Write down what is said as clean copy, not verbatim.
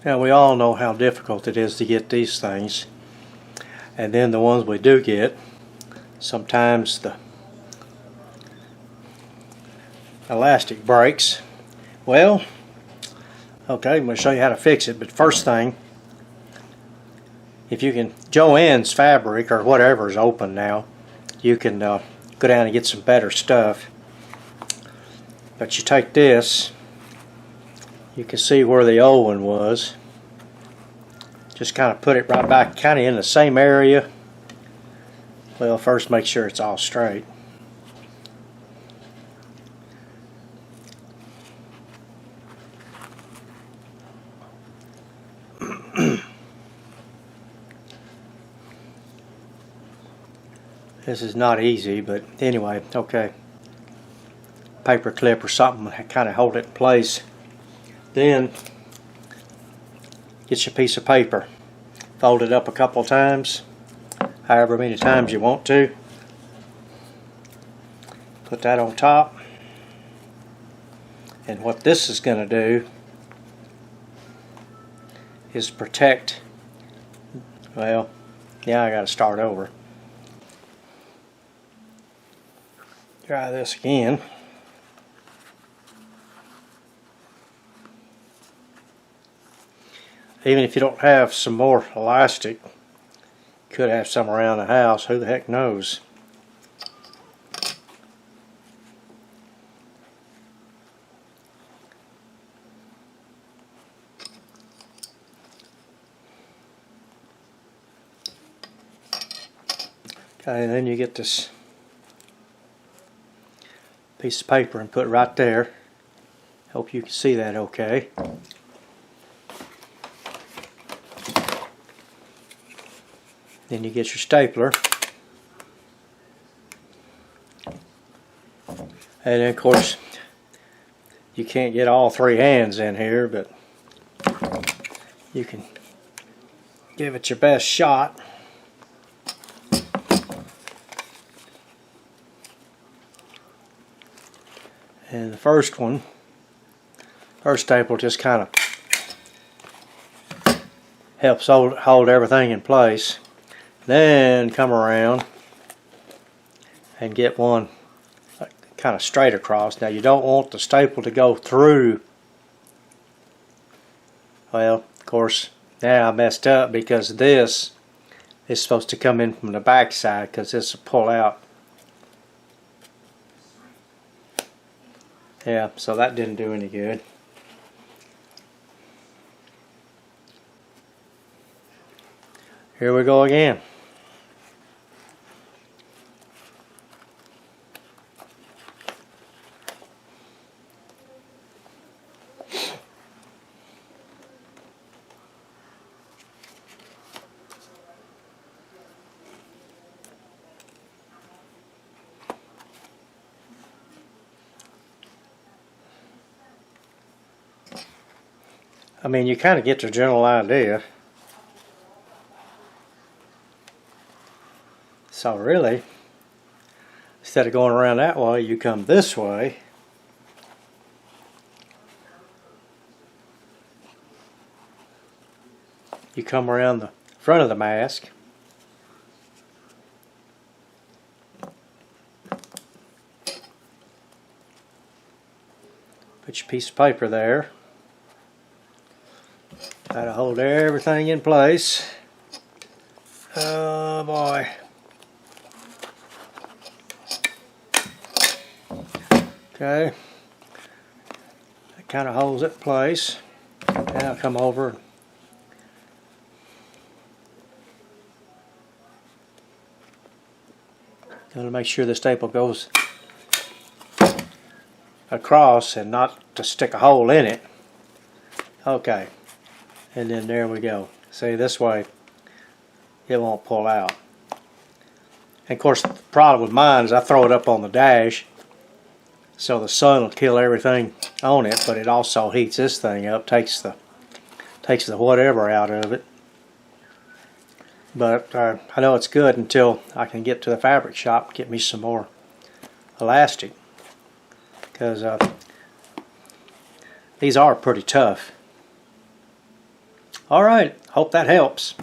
Now we all know how difficult it is to get these things, and then the ones we do get, sometimes the elastic breaks. Well, okay, I'm going to show you how to fix it, but first thing, if you can, Joann's fabric or whatever is open now, you can go down and get some better stuff. But you take this, you can see where the old one was. Just kind of put it right back, kind of in the same area. Well, first make sure it's all straight. This is not easy, but anyway, okay. Paper clip or something to kind of hold it in place. Then get your piece of paper, fold it up a couple times, however many times you want to. Put that on top. And what this is going to do is protect, well, yeah, I got to start over. Try this again. Even if you don't have some more elastic, you could have some around the house, who the heck knows. Okay, and then you get this piece of paper and put it right there. Hope you can see that okay. Then you get your stapler. And then of course you can't get all three hands in here, but you can give it your best shot. And the first staple just kind of helps hold everything in place. Then come around and get one kind of straight across. Now you don't want the staple to go through. Well, of course, now I messed up because this is supposed to come in from the back side because this will pull out. Yeah, so that didn't do any good. Here we go again. I mean, you kind of get the general idea. So really, instead of going around that way, you come this way. You come around the front of the mask. Put your piece of paper there. Try to hold everything in place. Oh boy. Okay. That kind of holds it in place. Now I'll come over. Going to make sure the staple goes across and not to stick a hole in it. Okay. And then there we go. See, this way it won't pull out. And of course the problem with mine is I throw it up on the dash so the sun will kill everything on it, but it also heats this thing up, takes the whatever out of it. But I know it's good until I can get to the fabric shop and get me some more elastic, because these are pretty tough. All right, hope that helps.